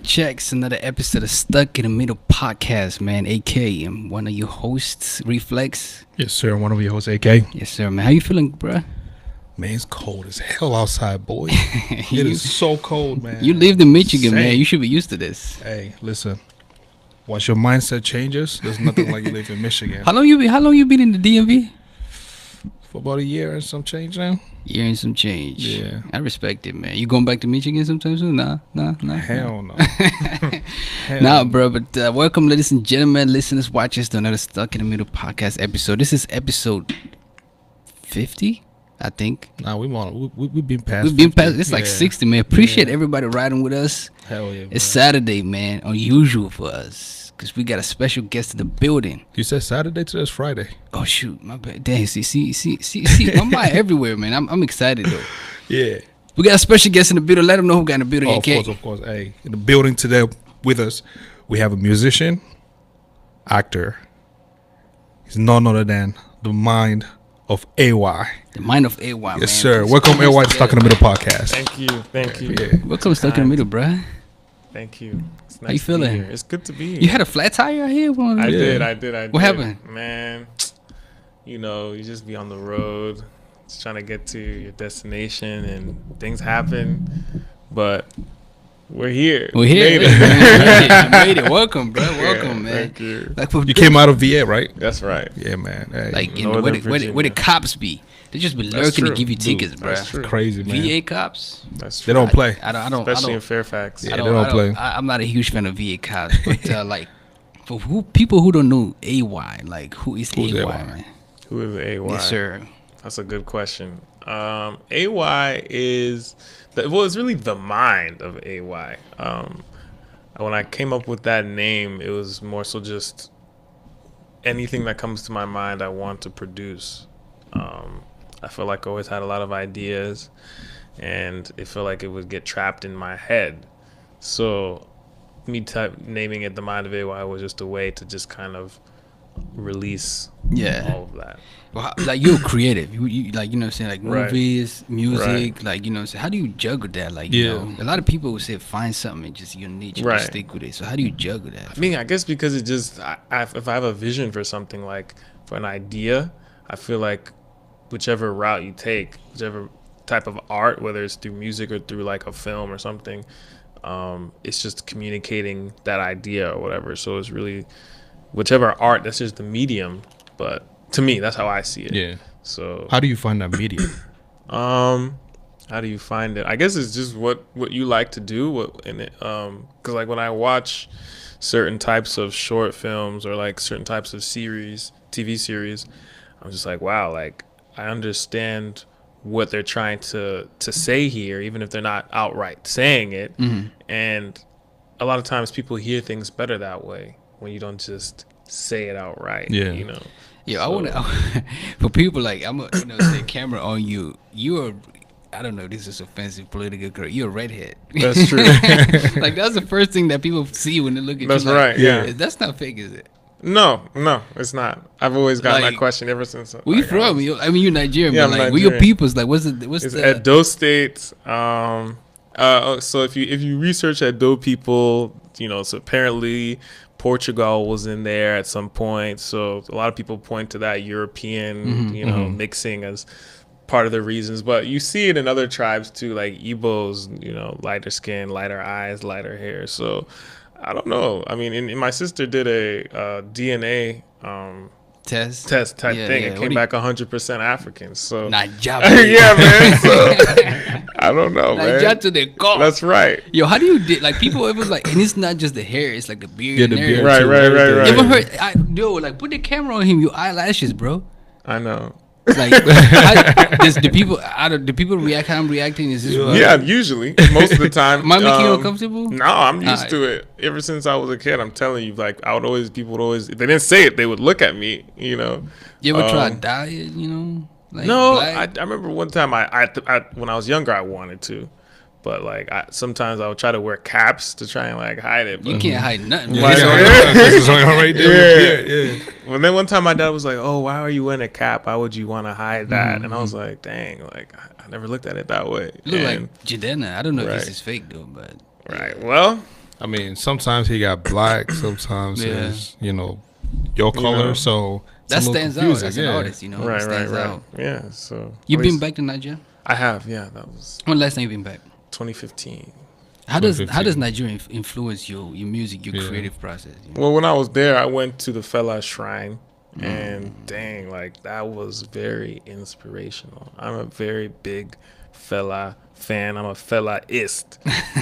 checks. Another episode of Stuck in the Middle podcast, man. AK, I'm one of your hosts, Reflex. Yes, sir. One of your hosts, AK. Yes, sir, man. How you feeling, bruh? Man, it's cold as hell outside, boy. It is so cold, man. You lived in Michigan, man. You should be used to this. Hey, listen. Once your mindset changes, there's nothing like you live in Michigan. How long you been in the DMV? For about a year and some change now. Year and some change. Yeah. I respect it, man. You going back to Michigan sometime soon? Nah. Hell no. Nah, bro. But welcome, ladies and gentlemen, listeners, watchers, to another Stuck in the Middle podcast episode. This is episode 50, I think. Nah, we've been past. We've been past. It's like 60, man. Appreciate everybody riding with us. Hell yeah. It's Saturday, man. Unusual for us. Because we got a special guest in the building. You said Saturday, today's Friday. Oh, shoot. My bad. Dang, see. My mind everywhere, man. I'm excited, though. Yeah. We got a special guest in the building. Let them know who got in the building. Oh, of course. Hey, in the building today with us, we have a musician, actor. He's none other than the mind of AY. The mind of AY, man. Yes, sir. Welcome, AY, to Stuck in the Middle podcast. Thank you. Yeah. Welcome to Stuck in the Middle, bruh. Thank you. It's nice How you feeling? To be here. It's good to be here. You had a flat tire out here? I did. What happened? Man, you just be on the road, just trying to get to your destination, and things happen. But we're here. We're here. Made it. You made it. Welcome, bro. Welcome, man. Thank you. Like, You came out of VA, right? That's right. Yeah, man. Hey. Like, Northern where the cops be? They just be lurking to give you tickets, bro. That's true. Crazy, man. VA cops? That's They true. don't play. I don't. Especially in Fairfax. Yeah, they don't play. I'm not a huge fan of VA cops, but like, for people who don't know AY, like, who's AY, man? Who is AY? Yes, sir. That's a good question. AY is, it's really the mind of AY. When I came up with that name, it was more so just anything that comes to my mind I want to produce. I feel like I always had a lot of ideas, and it felt like it would get trapped in my head. So me naming it The Mind of AY was just a way to just kind of release all of that. Well, like, you're creative. You like, you know what I'm saying? Like, Right. movies, music, Right. like, you know what I'm saying? How do you juggle that? Like, you know, a lot of people would say find something and just your niche and Right. just stick with it. So how do you juggle that? I mean, I guess because it just, if I have a vision for something, like for an idea, I feel like whichever route you take, whichever type of art, whether it's through music or through like a film or something, it's just communicating that idea or whatever. So it's really whichever art, that's just the medium. But to me, that's how I see it. Yeah. So How do you find that medium? how do you find it? I guess it's just what you like to do. Because like when I watch certain types of short films or like certain types of TV series, I'm just like, wow, like I understand what they're trying to say here, even if they're not outright saying it. Mm-hmm. And a lot of times people hear things better that way when you don't just say it outright. Yeah. Yeah, I want to, for people like, I'm going to say camera on you. You're, I don't know if this is offensive, political correct. You're a redhead. That's true. Like, that's the first thing that people see when they look at That's you. Like, right, yeah. That's not fake, is it? No, it's not. I've always gotten Like, that question ever since. Where you from? I mean, you're Nigerian, Yeah, but I'm like, where your Nigerian. people's like, what's It's the Edo State. So if you research Edo people, so apparently Portugal was in there at some point. So a lot of people point to that European, mixing as part of the reasons. But you see it in other tribes too, like Igbos, lighter skin, lighter eyes, lighter hair. So I don't know. I mean, and my sister did a DNA test type thing. It came back 100% African. So Nigeria. yeah, man. So I don't know, Nigeria man. to the core. That's right. Yo, how do you like people ever like, and it's not just the hair, it's like the beard. Yeah, and the beard. everything. Right. You ever heard? Like, put the camera on him. Your eyelashes, bro. I know. Like, do people react how I'm reacting? Is this Yeah, usually most of the time. Am I making you uncomfortable? No, I'm used to it. Ever since I was a kid, I'm telling you. Like, people would always. If they didn't say it, they would look at me. You ever try diet? Like no, black? I remember one time I when I was younger I wanted to, but like sometimes I would try to wear caps to try and like hide it. But You can't hide nothing. Yeah, bro. this is right there. Yeah. Well, then one time my dad was like, "Oh, why are you wearing a cap? Why would you want to hide that?" And I was like, "Dang, like I never looked at it that way." You look And- like Jadena. I don't know if this Right. is fake though, but Right. Well, I mean, sometimes he got black, sometimes it's your color. know, so that stands out as an artist. It right, stands right. out. Yeah. So You've been back to Nigeria? I have. Yeah, that was When last time you been back? 2015. How does Nigeria influence your music, your creative process? Well, when I was there, I went to the Fela Shrine, and dang, like that was very inspirational. I'm a very big Fela fan. I'm a Fela-ist,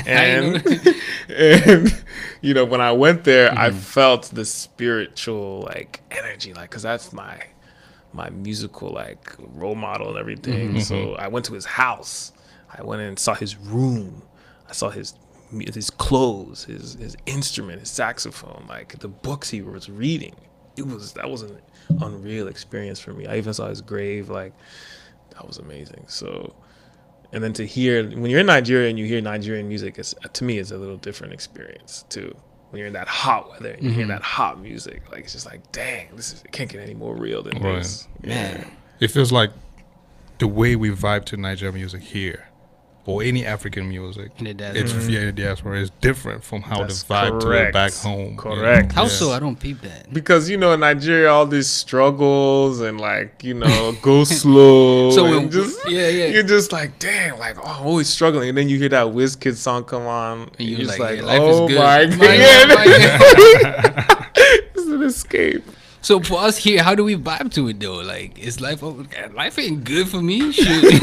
and when I went there, I felt the spiritual like energy, like because that's my musical like role model and everything. So I went to his house. I went and saw his room. I saw his clothes, his instrument, his saxophone, like the books he was reading. That was an unreal experience for me. I even saw his grave. Like that was amazing. So, and then to hear when you're in Nigeria and you hear Nigerian music, to me it's a little different experience too. When you're in that hot weather and you hear that hot music, like it's just like, dang, it can't get any more real than this. Man, it feels like the way we vibe to Nigerian music here, or any African music, in the diaspora. in the diaspora, is different from how That's the vibe to it back home. Correct. How so? I don't peep that. Because in Nigeria, all these struggles and like go slow. So and you're just like, damn, like I'm always struggling. And then you hear that Wizkid song come on, and you're just like, life oh is good. my God. It's an escape. So for us here, how do we vibe to it though? Like, is life ain't good for me? Shit.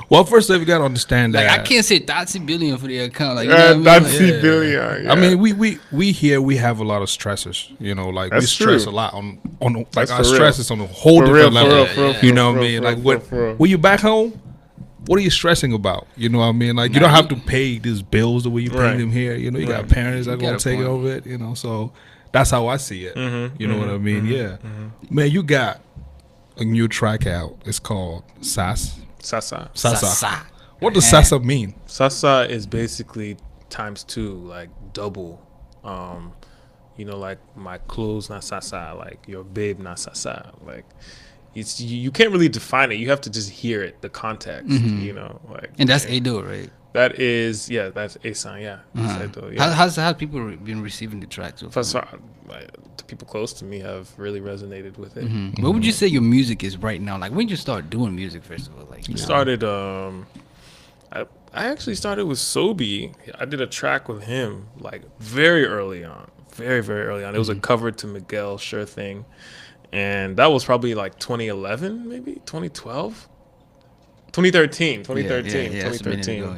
Well, first off, you gotta understand that. Like, I can't say 30 billion for the account. Like, you know what I mean? 30 billion. Yeah. I mean, we here we have a lot of stresses. Like That's we stress true. a lot on like That's our for stress real. is on a whole For different real, level. for real, You know what I for mean? real, Like for real. when you back home, what are you stressing about? You know what I mean? Like you don't have to pay these bills the way you pay Right. them here. You got Right. parents that You gonna got a take point. over it. So that's how I see it. You know what I mean? Yeah, man. You got a new track out. It's called Sasa. Sasa. What does Sasa mean? Sasa is basically ×2, like double. Like my clothes not Sasa, like your babe not Sasa. Like you can't really define it. You have to just hear it, the context. Like. And that's Edo, right? That is, that's Asan, yeah. That's Edo, yeah. How's people been receiving the track so far? First of all, the people close to me have really resonated with it. What would you say your music is right now? Like, when did you start doing music, first of all? Like, Started, I actually started with Sobi. I did a track with him, like, very early on. Very, very early on. It was a cover to Miguel Sure Thing. And that was probably like 2011, maybe 2012, 2013.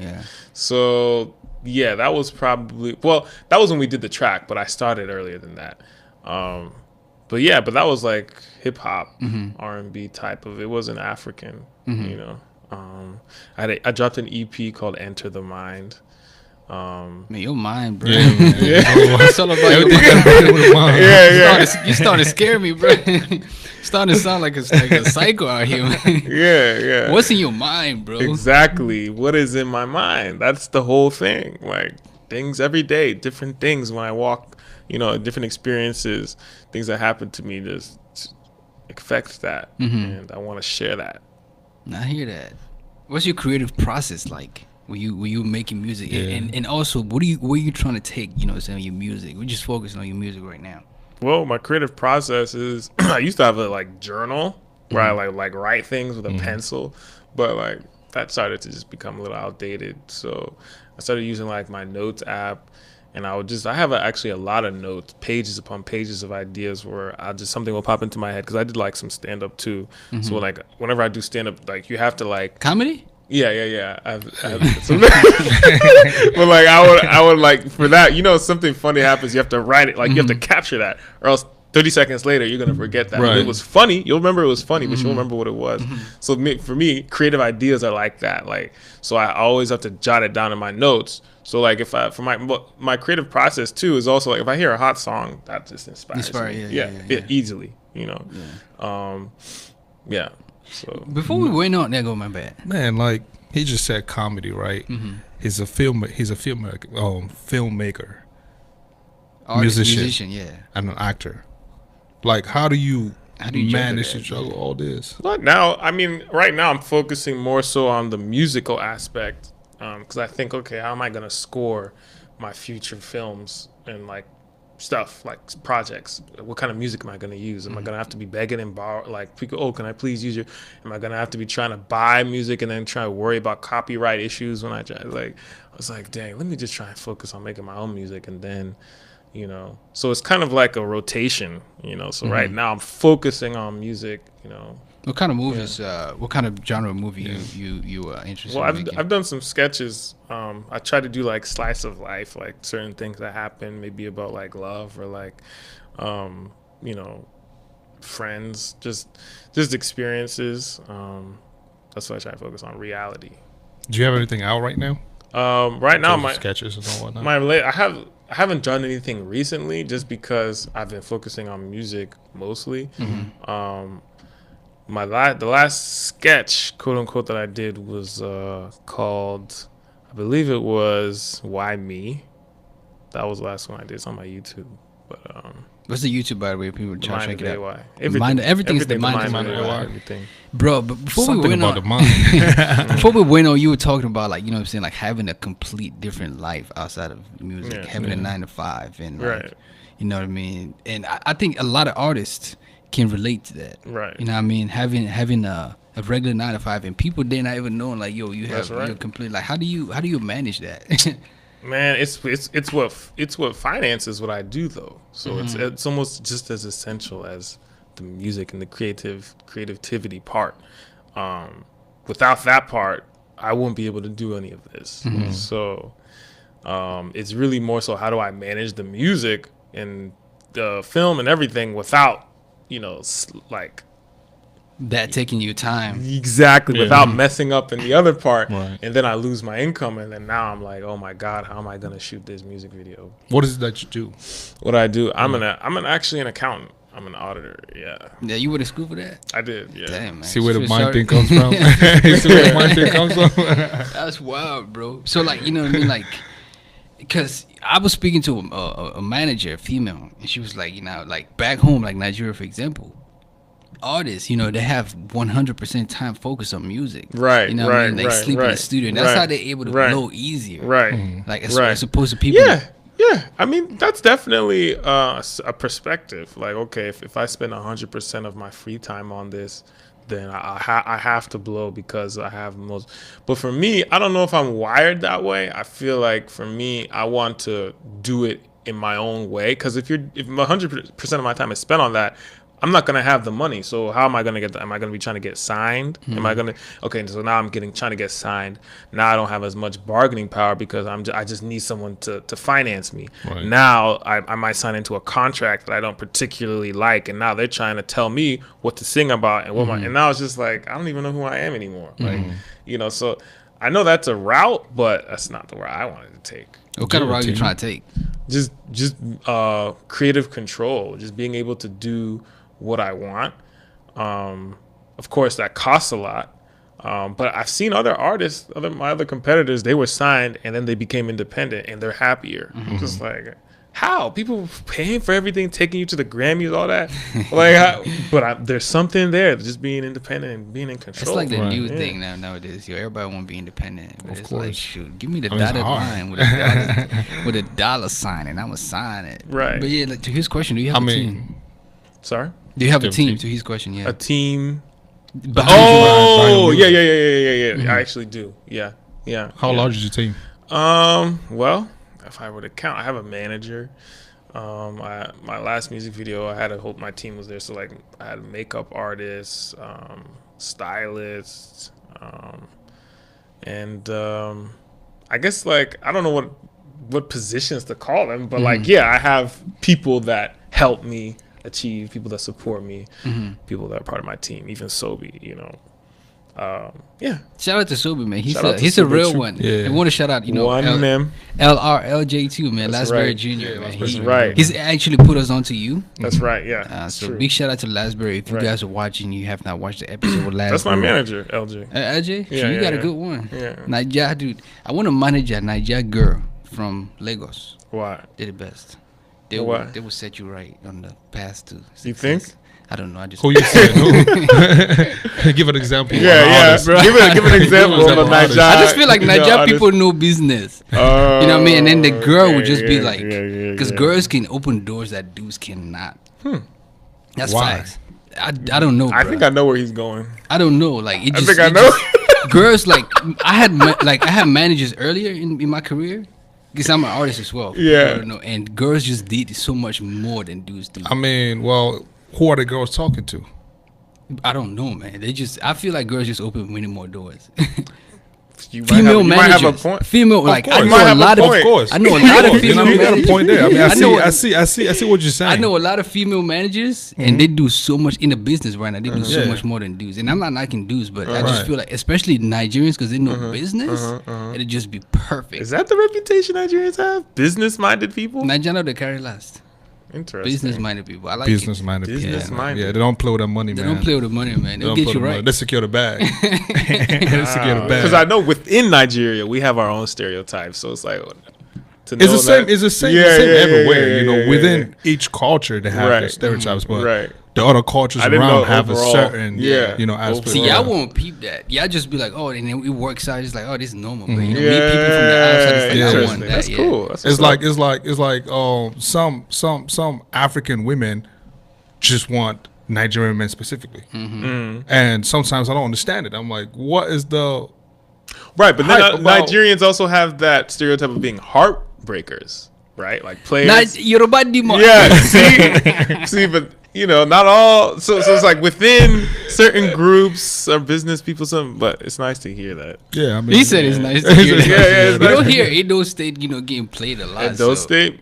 Yeah. So that was probably that was when we did the track, but I started earlier than that. But that was like hip hop, R&B type of. It wasn't African, I dropped an EP called Enter the Mind. Man, your mind, bro. Yeah. It's all about your mind. You starting to scare me, bro. Starting to sound like a psycho out here, man. Yeah. What's in your mind, bro? Exactly. What is in my mind? That's the whole thing. Like things every day, different things when I walk, different experiences, things that happen to me just affect that. And I want to share that. I hear that. What's your creative process like? Were you making music, and also where are you trying to take your music? We're just focusing on your music right now. Well, my creative process is I used to have a journal where I like write things with a pencil, but like that started to just become a little outdated. So I started using like my notes app, and I have actually a lot of notes, pages upon pages of ideas where something will pop into my head because I did like some stand up too. So like whenever I do stand up, like you have to like Comedy. Yeah. I've some, but like I would like for that, something funny happens, you have to write it, like you have to capture that, or else 30 seconds later you're gonna forget that. Right. It was funny, you'll remember it was funny, but you'll remember what it was. So for me, creative ideas are like that. Like so I always have to jot it down in my notes. So like if for my creative process too is also like if I hear a hot song, that just inspires me. Yeah, easily. So Before we went on, there go my bad. Man, like he just said comedy, right? He's a filmmaker, Artist, musician, yeah. and an actor. Like, how do you manage to juggle that? juggle all this? But right now I'm focusing more so on the musical aspect because I think, okay, how am I gonna score my future films and like stuff, like projects. What kind of music am I going to use? Am I going to have to be begging and borrow, like people, oh, can I please use your, am I going to have to be trying to buy music and then try to worry about copyright issues when I try, like, I was like, dang, let me just try and focus on making my own music. And then, you know, so it's kind of like a rotation, you know, so right now I'm focusing on music, you know. What kind of movies? What kind of genre of movie you are interested? Well, in making? I've done some sketches. I try to do like slice of life, like certain things that happen, maybe about like love or like, you know, friends, just experiences. That's what I try to focus on, reality. Do you have anything out right now? Right now, my sketches and all whatnot. I haven't done anything recently, just because I've been focusing on music mostly. The last sketch, quote unquote, that I did was called, I believe it was "Why Me." That was the last one I did. It's on my YouTube. But what's the YouTube, by the way? People try to check it out. Everything's the mind of AY. AY. Everything. Bro, but before we went on, before we went on, you were talking about, like, you know what I'm saying, like having a complete different life outside of music, having a 9 to 5, and like, you know what I mean. And I think a lot of artists can relate to that, right? You know what I mean, having a regular 9 to 5, and people they're not even knowing, like, yo, you have you're complete, like, how do you manage that? Man, it's what finances what I do though. So it's almost just as essential as the music and the creativity part. Without that part, I won't be able to do any of this. So it's really more so, how do I manage the music and the film and everything without, you know, like that taking you time, exactly, without messing up in the other part, and then I lose my income, and then now I'm like, oh my god, how am I gonna shoot this music video? What is it that you do? What I do, I'm actually an accountant. I'm an auditor. Yeah, you went to school for that? I did. Yeah. Damn, man. See where the mind thing comes from. See where the mind thing comes from. That's wild, bro. So, like, you know what I mean, like, because I was speaking to a manager, a female, and she was like, you know, like back home, like Nigeria, for example, artists, you know, they have 100% time focused on music, right? You know what I mean? They sleep in the studio, and that's how they're able to blow easier, right? Like as opposed to people. Yeah. I mean, that's definitely a perspective. Like, okay, if I spend 100% of my free time on this, then I have to blow because I have most. But for me, I don't know if I'm wired that way. I feel like for me, I want to do it in my own way. Because if 100% of my time is spent on that, I'm not gonna have the money. So how am I gonna get that? Am I gonna be trying to get signed? Am I gonna? Okay, so now I'm trying to get signed. Now I don't have as much bargaining power because I just need someone to finance me. Right. Now I might sign into a contract that I don't particularly like, and now they're trying to tell me what to sing about and what and now it's just like I don't even know who I am anymore. Like, you know, so I know that's a route, but that's not the route I wanted to take. What kind of route are you trying to take? Just creative control, just being able to do what I want. Of course, that costs a lot. But I've seen other artists, my other competitors, they were signed and then they became independent and they're happier. Just like, how? People paying for everything, taking you to the Grammys, all that. Like, there's something there, just being independent and being in control. It's like the new thing nowadays. Yo, everybody want to be independent, but it's like, shoot, give me the dotted line with a dollar sign, and I'm gonna sign it. Right. But yeah, like, to his question, do you have a team? Sorry. Do you have a team? To his question, yeah. A team. Yeah. I actually do. Yeah. How large is your team? Well, if I were to count, I have a manager. My last music video, I had to hope my team was there. So like, I had makeup artists, stylists, and I guess like I don't know what positions to call them, but like I have people that help me achieve, people that support me, people that are part of my team, even Sobi, you know. Shout out to Sobi, man. He's a real one. Yeah. I want to shout out, you know, LRLJ too, man. Lasbury Jr. Man. That's right. He's actually put us onto you. That's right. Yeah. So big shout out to Lasbury. If you guys are watching, you have not watched the episode with Lasbury. That's my manager, LJ. LJ? Yeah, you got a good one. Yeah. Naija, dude. I want to manage a Naija girl from Lagos. Why? They're the best. They will set you right on the path to success. You think? I don't know. I just Who you saying? Who? Give an example. of an Yeah, artist. yeah. Give an example of a Niger. I just feel like Niger people know business. You know what I mean? And then the girl would just be like, because girls can open doors that dudes cannot. That's Why? facts. I don't know. I Bro. think I know where he's going. I don't know. Like it I just. think I it know. just- girls like I had managers earlier in my career. Because I'm an artist as well. Yeah. I don't know. And girls just did so much more than dudes do. I mean, well, who are the girls talking to? I don't know, man. I feel like girls just open many more doors. You Female might managers. have a point. Female, like I course. know Might a have a lot of. point. Of course. I know a lot of You female know, you got a managers. point there. I mean, I I see what you're saying. I know a lot of female managers, and they do so much in the business right now. They do so Yeah. much more than dudes. And I'm not liking dudes, but I Right. just feel like, especially Nigerians, because they know business, it'd just be perfect. Is that the reputation Nigerians have? Business-minded people? Nigerians they carry last. Interesting. Business-minded people. I like Business it. minded people. Business-minded. Yeah, they don't play with their money, They man. don't play with the money, man. They They'll don't get play you with the money. right. They secure the bag. They secure the bag. Because I know within Nigeria we have our own stereotypes, so it's like to know It's the same. that- It's the same. Yeah, the same yeah, yeah, everywhere. yeah, You know, yeah, within each culture they have their Right. stereotypes, but Right. the other cultures I didn't know around have overall. a certain, Yeah. you know, aspect. See, Overall. y'all won't peep that. Y'all just be like, oh, and then we work side. It's like, oh, this is normal. But you know, Yeah, meet people from the outside. It's like, I interesting. want that. That's yeah. cool. That's It's what's like some African women just want Nigerian men specifically, and sometimes I don't understand it. I'm like, what is the right, but then hype about- Nigerians also have that stereotype of being heartbreakers, right? Like players. Yoruba Dimo. Yeah, see, but you know, not all. So it's like within certain groups or business people, but it's nice to hear that. yeah? I mean, He said it's nice to hear Yeah, that. yeah, it's You don't nice. hear Edo State, getting played a lot. At those so- state,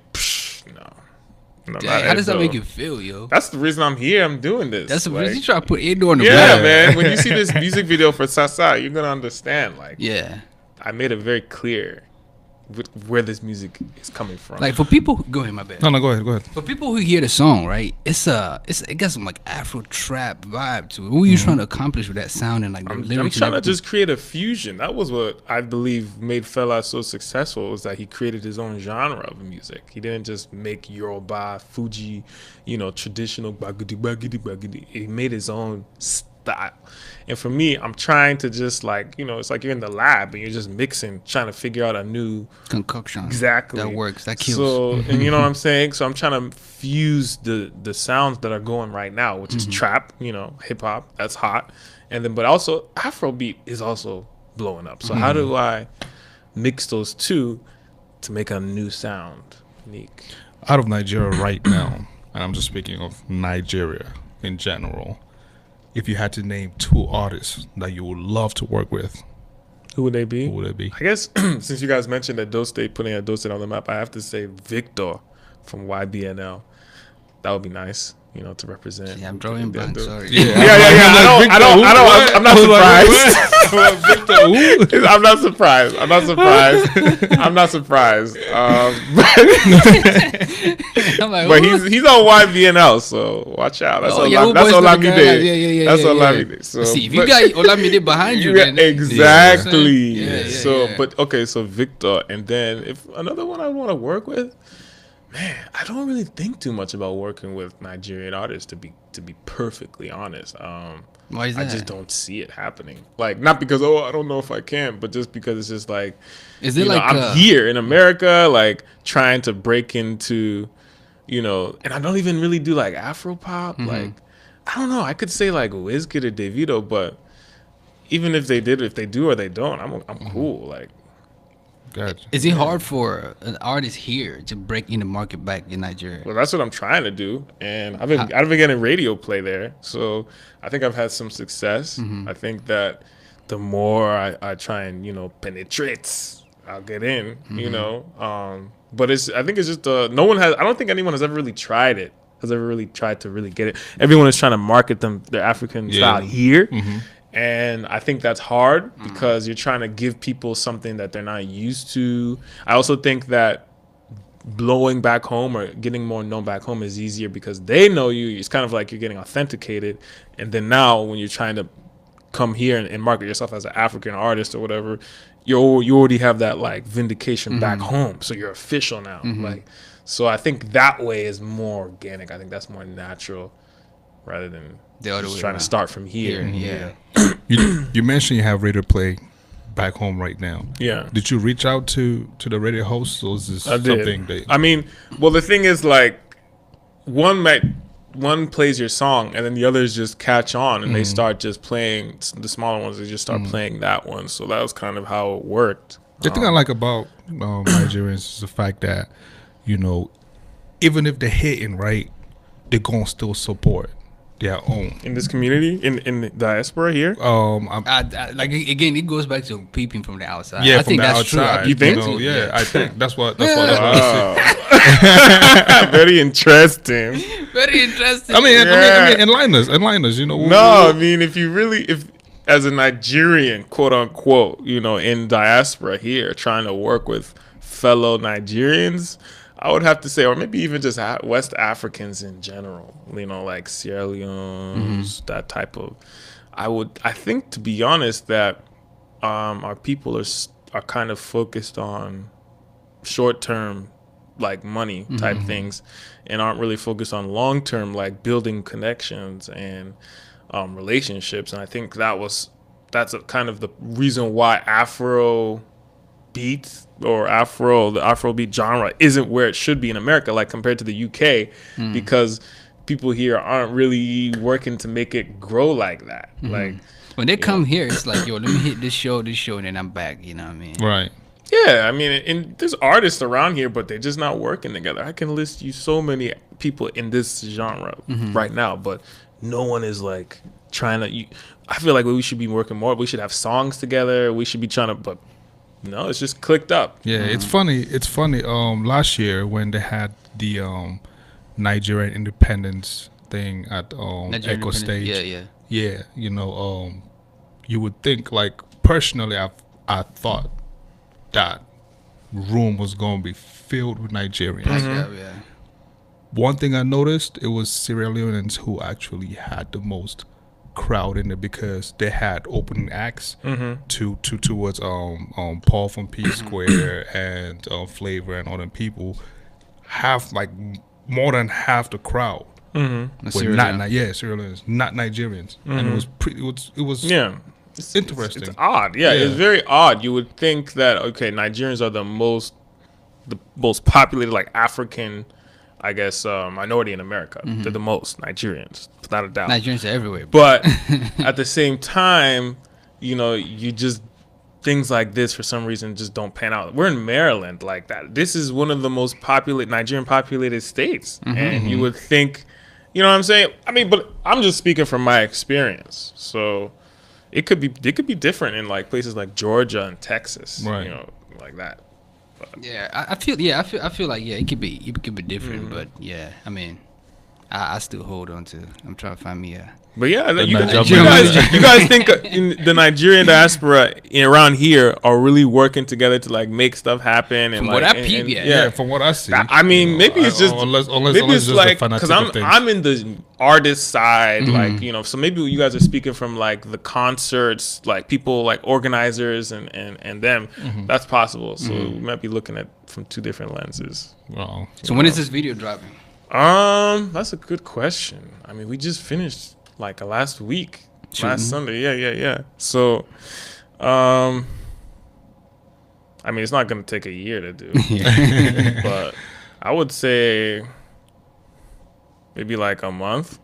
no, Dang, not how does that Edo. make you feel, yo? That's the reason I'm here. I'm doing this. That's the like, reason you try to put Edo on the yeah, map. man. When you see this music video for Sasa, you're gonna understand. Like, Yeah. I made it very clear where this music is coming from. Like for people, go ahead, my bad. No, go ahead. For people who hear the song, right? It got some like Afro trap vibe to it. What were you trying to accomplish with that sound and like the I'm lyrics? trying and to everything? just create a fusion. That was what I believe made Fela so successful, was that he created his own genre of music. He didn't just make Yoruba, Fuji, traditional bagidi, bagidi, bagidi. He made his own style. And for me, I'm trying to just it's like you're in the lab and you're just mixing, trying to figure out a new concoction. exactly That works. That kills. So, and you know what I'm saying? So I'm trying to fuse the sounds that are going right now, which is trap, hip hop, that's hot. And then, but also Afrobeat is also blowing up. So how do I mix those two to make a new sound? Unique. Out of Nigeria right now, and I'm just speaking of Nigeria in general, if you had to name two artists that you would love to work with, Who would they be? who would it be? I guess since you guys mentioned that Dose State, putting a Dose State on the map, I have to say Victor from YBNL. That would be nice, to represent. Yeah, I'm drawing blank. Sorry. Yeah. I'm not surprised. I'm not surprised. I'm not surprised. I'm like, But who? he's on YBNL, so watch out. That's Oh, all. yeah, who That's boys all to the guys? Yeah. That's all yeah. Olamide. So, See, if you but- got Olamide behind you, yeah, then exactly. Yeah, So, yeah. but okay, so Victor, and then if another one I want to work with, man, I don't really think too much about working with Nigerian artists. To be perfectly honest, Why is I that? just don't see it happening. Like, not because I don't know if I can, but just because it's just like, Is it like I'm here in America, like trying to break into, and I don't even really do like Afro pop. Like, I don't know. I could say like Wizkid or Davido, but even if they do or they don't, I'm cool. Like, Gotcha. Is it hard for an artist here to break in the market back in Nigeria? well, that's what I'm trying to do, and I've been getting radio play there, so I think I've had some success. I think that the more I try and penetrate, I'll get in. But I think it's just no one has. I don't think anyone has ever really tried it. Has ever really tried to really get it. Everyone is trying to market their African style here. And I think that's hard because you're trying to give people something that they're not used to. I also think that blowing back home or getting more known back home is easier because they know you. It's kind of like you're getting authenticated. And then now when you're trying to come here and market yourself as an African artist or whatever, you already have that like vindication back home. So you're official now. So I think that way is more organic. I think that's more natural rather than The other just way trying around. to start from here. Yeah. You mentioned you have radio play back home right now. Yeah. Did you reach out to the radio host, or is this I did. something that? I mean, well, the thing is, like, one plays your song, and then the others just catch on, and they start just playing the smaller ones. They just start playing that one. So that was kind of how it worked. The thing I like about Nigerians is the fact that, even if they're hitting right, they're gonna still support their own. In this community, in the diaspora here. Like again, it goes back to peeping from the outside. Yeah, I from think the that's outside. true. You think? Yeah, I think that's what I see. Very interesting. Very interesting. I mean, Yeah. enlighteners, No, I mean, if as a Nigerian, quote unquote, in diaspora here, trying to work with fellow Nigerians, I would have to say, or maybe even just West Africans in general, like Sierra Leone's, that type of. I think, to be honest, that our people are kind of focused on short term, like money type things, and aren't really focused on long term, like building connections and relationships. And I think that's kind of the reason why Afro beats or the Afrobeat genre isn't where it should be in America, like compared to the UK, because people here aren't really working to make it grow like that. Like when they come here, it's like, yo, let me hit this show, and then I'm back. You know what I mean? Right. Yeah, I mean, and there's artists around here, but they're just not working together. I can list you so many people in this genre right now, but no one is like trying to. I feel like we should be working more. We should have songs together. We should be trying to, but no, it's just clicked up. Yeah, it's funny. It's funny. Last year when they had the Nigerian independence thing at Nigerian Echo Stage. Yeah. You would think, like, personally, I thought that room was gonna be filled with Nigerians. Yeah. One thing I noticed, it was Sierra Leoneans who actually had the most crowd in there because they had opening acts towards Paul from P Square and Flavor and all them people. More than half the crowd were Sierra Leoneans, not Nigerians, and it was pretty. It was interesting. It's odd. Yeah, it's very odd. You would think that Nigerians are the most populated, like, African, I guess, minority in America. They're the most Nigerians, without a doubt. Nigerians are everywhere. But at the same time, you just things like this for some reason just don't pan out. We're in Maryland, like that. This is one of the most Nigerian populated states, and you would think, you know what I'm saying? I mean, but I'm just speaking from my experience. So it could be different in like places like Georgia and Texas, right? Like that. But. Yeah, I feel like it could be different, but yeah, I mean, I still hold on to. I'm trying to find me a. But yeah, you guys think in the Nigerian diaspora around here are really working together to like make stuff happen? And from like, what I peep, yeah, from what I see. I mean, maybe it's just unless maybe it's just like because I'm in the artist side, like so maybe you guys are speaking from like the concerts, like people like organizers and them. That's possible. So we might be looking at from two different lenses. Well, so when is this video dropping? That's a good question. I mean, we just finished like last week, last Sunday. Yeah. So, I mean, it's not gonna take a year to do, but I would say maybe like a month.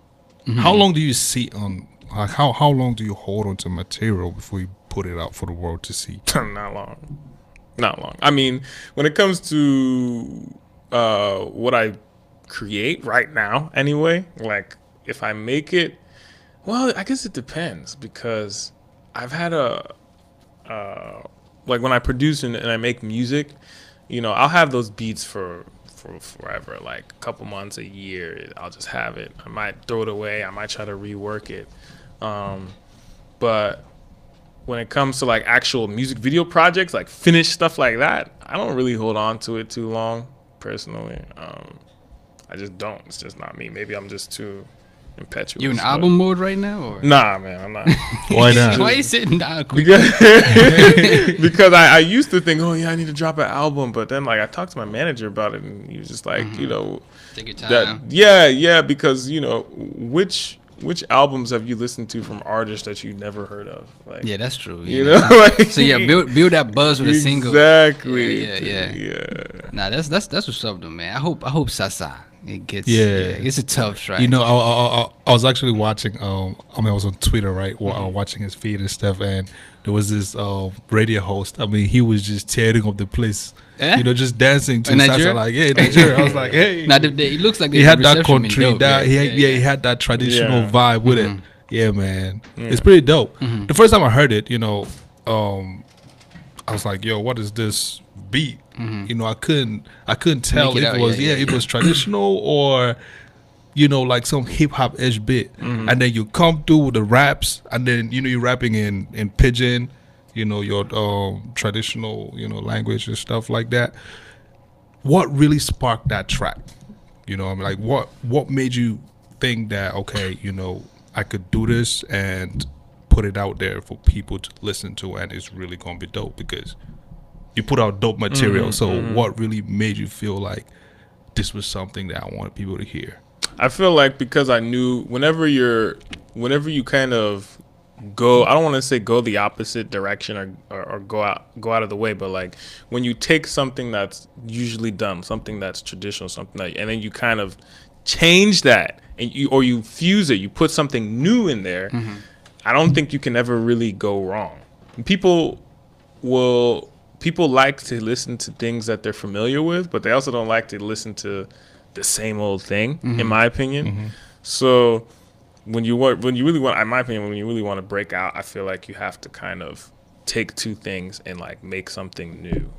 How long do you see on? Like how long do you hold on to material before you put it out for the world to see? Not long. I mean, when it comes to what I create right now, anyway, like if I make it. Well, I guess it depends because I've had like when I produce and I make music, I'll have those beats for forever, like a couple months, a year. I'll just have it. I might throw it away. I might try to rework it. But when it comes to like actual music video projects, like finished stuff like that, I don't really hold on to it too long, personally. I just don't. It's just not me. Maybe I'm just too impetuous. You in album mode right now, or? Nah, man, I'm not. Why not? Why you sitting down? Because I used to think, oh yeah, I need to drop an album, but then like I talked to my manager about it, and he was just like, Take your time. yeah, because which which albums have you listened to from artists that you never heard of? Like, Yeah, that's true. you Yeah, know, like, so yeah, build that buzz with a single. Exactly. Yeah. Nah, that's what's up though, man. I hope Sasa it gets. Yeah. It's a tough track. You know, I was actually watching. I was on Twitter, right, watching his feed and stuff, and there was this radio host. I mean, he was just tearing up the place. Eh? You know, just dancing to In Sasa, Nigeria? like, hey, Nigeria. I was like, hey. Now it looks like He the had that reception been country, dope. that he had that traditional Yeah. vibe with it. Yeah, man, it's pretty dope. The first time I heard it, you know, I was like, yo, what is this beat? You know, I couldn't tell Make it if out, it was yeah. it was traditional or, you know, like some hip hop ish bit. And then you come through with the raps, and then, you know, you're rapping in pidgin, you know, your traditional, you know, language and stuff like that. What really sparked that track? You know, I mean, like, what made you think that, okay, you know, I could do this and put it out there for people to listen to, and it's really gonna be dope because you put out dope material. So what really made you feel like this was something that I wanted people to hear? I feel like because I knew whenever you kind of go, I don't want to say go the opposite direction or go out of the way, but like when you take something that's usually done, something that's traditional, something that, and then you kind of change that and you fuse it, you put something new in there. I don't think you can ever really go wrong. People like to listen to things that they're familiar with, but they also don't like to listen to the same old thing, in my opinion. So when you really want, in my opinion, when you really want to break out, I feel like you have to kind of take two things and like make something new.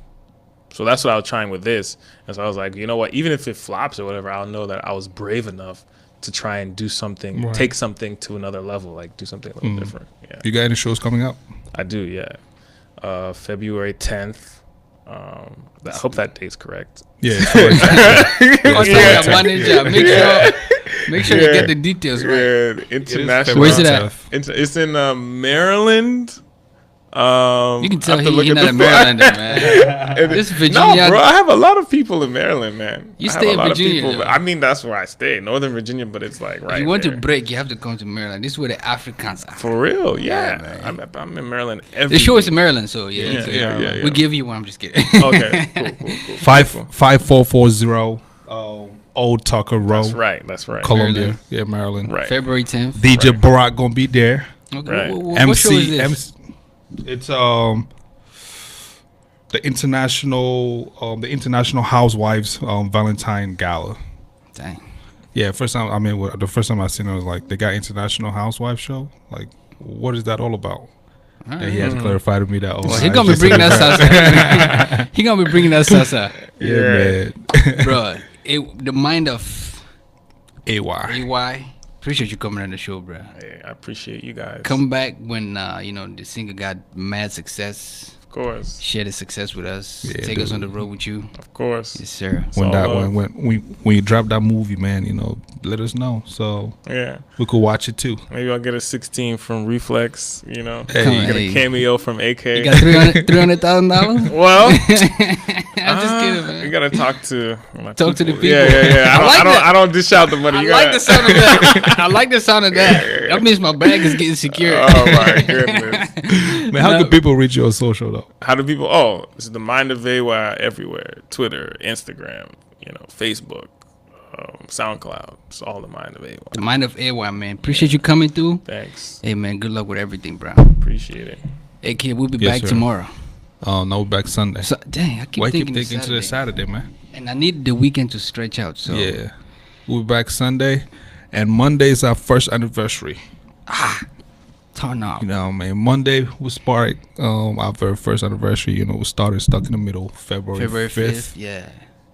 So that's what I was trying with this. And so I was like, you know what, even if it flops or whatever, I'll know that I was brave enough to try and do something, take something to another level, like do something a little different. Yeah, You got any shows coming up? I do. Yeah, February 10th. I hope that date's correct. Yeah. Make sure you get the details right. Yeah, international. Where's it at? It's in Maryland. You can tell I have to look he's at not a the Marylander, man. This is Virginia. No, bro, I have a lot of people in Maryland, man. You I have stay a in lot of Virginia, people, though. I mean, that's where I stay, Northern Virginia, but it's like right If you want there. to break, you have to come to Maryland. This is where the Africans are. For real, Yeah, yeah. man. I'm in Maryland every The show is week. in Maryland, so yeah. Yeah. We give you one. I'm just kidding. Okay, cool. 5440 Old Tucker Road. That's right. Columbia. Maryland. Yeah, Maryland. Right. February 10th. DJ Barack gonna be there. Okay. Right. What show is this? It's the International Housewives Valentine Gala. Dang. Yeah, the first time I seen it was like, they got International Housewives show. Like, what is that all about? And he had to clarify to me that. Well, he gonna be bringing that salsa. He gonna be bringing that salsa, Yeah, man. bro. The mind of AY. AY. Appreciate you coming on the show, bro. Hey, I appreciate you guys. Come back when the singer got mad success. Of course. Share the success with us. Yeah, Take us dude. on the road with you. Of course. Yes, sir. When you drop that movie, man, let us know so Yeah. we could watch it too. Maybe I'll get a 16 from Reflex, Hey. Get a cameo from AK. You got $300,000? Well, I'm just kidding, man. You gotta talk to Talk to the people. Yeah. I like that. I don't dish out the money. I You like gotta- the sound of that. I like the sound of that. That means my bag is getting secure. Oh my goodness. Man, how can people reach you on social though? How do people? Oh, this is the Mind of AY everywhere: Twitter, Instagram, Facebook, SoundCloud. It's all the Mind of AY. The mind of AY, man. Appreciate you coming through. Thanks. Hey, man. Good luck with everything, bro. Appreciate it. Hey, kid, we'll be Yes, back sir. tomorrow. Oh no, back Sunday. So, dang, I keep Why you thinking, keep thinking to the Saturday, man? And I need the weekend to stretch out. So Yeah, we'll be back Sunday, and Monday is our first anniversary. turn up. Man, Monday will spark our very first anniversary. We started Stuck in the Middle February 5th. Yeah.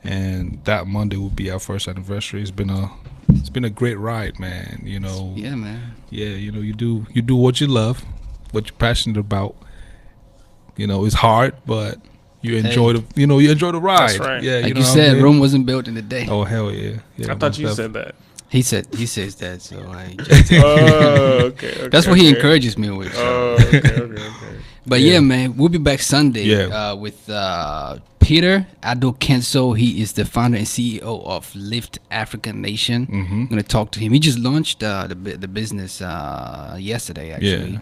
And that Monday will be our first anniversary. It's been a great ride, man. Yeah, man. Yeah, you do what you love, what you're passionate about. It's hard, but you enjoy the ride. That's right. Yeah, Like know you what said, I mean? Rome wasn't built in a day. Oh hell yeah! I thought you said that. He says that, so I Oh, okay. that's what he encourages me with. So. Oh, okay. But yeah, man, we'll be back Sunday Yeah. with Peter Adokenso. He is the founder and CEO of Lift African Nation. I'm gonna talk to him. He just launched the business yesterday. Actually, Yeah.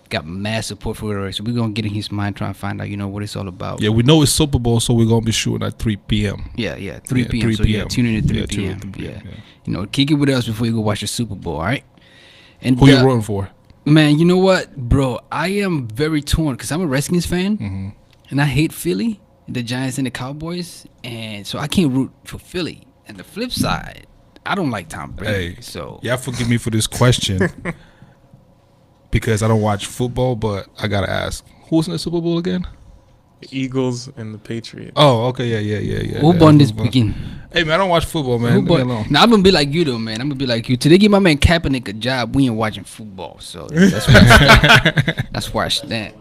got mass support for it. So we're gonna get in his mind, try and find out, what it's all about. Yeah, we know it's Super Bowl, so we're gonna be shooting at 3 p.m. Yeah, 3 p.m. 3 So yeah, p.m. tune in at 3 Yeah, tune in p.m. at 3 Yeah. p.m., Kick it with us before you go watch the Super Bowl. All right. And Who you rooting for? man, you know what, bro? I am very torn because I'm a Redskins fan, and I hate Philly, the Giants, and the Cowboys, and so I can't root for Philly. And the flip side, I don't like Tom Brady. Hey, So yeah, forgive me for this question because I don't watch football, but I gotta ask, who's in the Super Bowl again? The Eagles and the Patriots. Oh, okay, yeah. who won this weekend? Hey man, I don't watch football, man. Who Leave me won? alone. Now I'm gonna be like you though, man. I'm gonna be like you. Till they give my man Kaepernick a job, we ain't watching football. So that's where I stand. That's where I stand.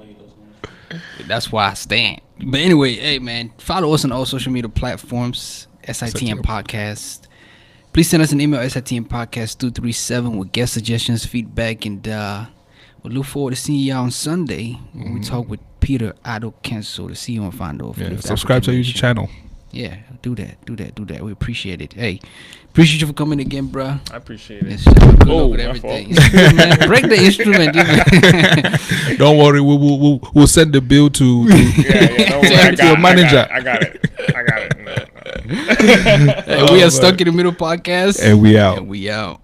That's why I stand. But anyway, hey man, follow us on all social media platforms. SITM Podcast. Please send us an email, SITMPodcast237 with guest suggestions, feedback, and we'll look forward to seeing y'all on Sunday when we talk with Peter Adokenso, the CEO and founder of Yeah, Lift subscribe to our African YouTube Nation. channel. Yeah, do that. We appreciate it. Hey, appreciate you for coming again, bro. I appreciate it. Yes, sir. Good Oh, luck with my everything. fault. It's good, man. Break the instrument. dude. Don't worry, we'll send the bill to Yeah, don't worry. to your manager. I got it. No. Hey, we are Stuck in the Middle podcast. And we out. And we out.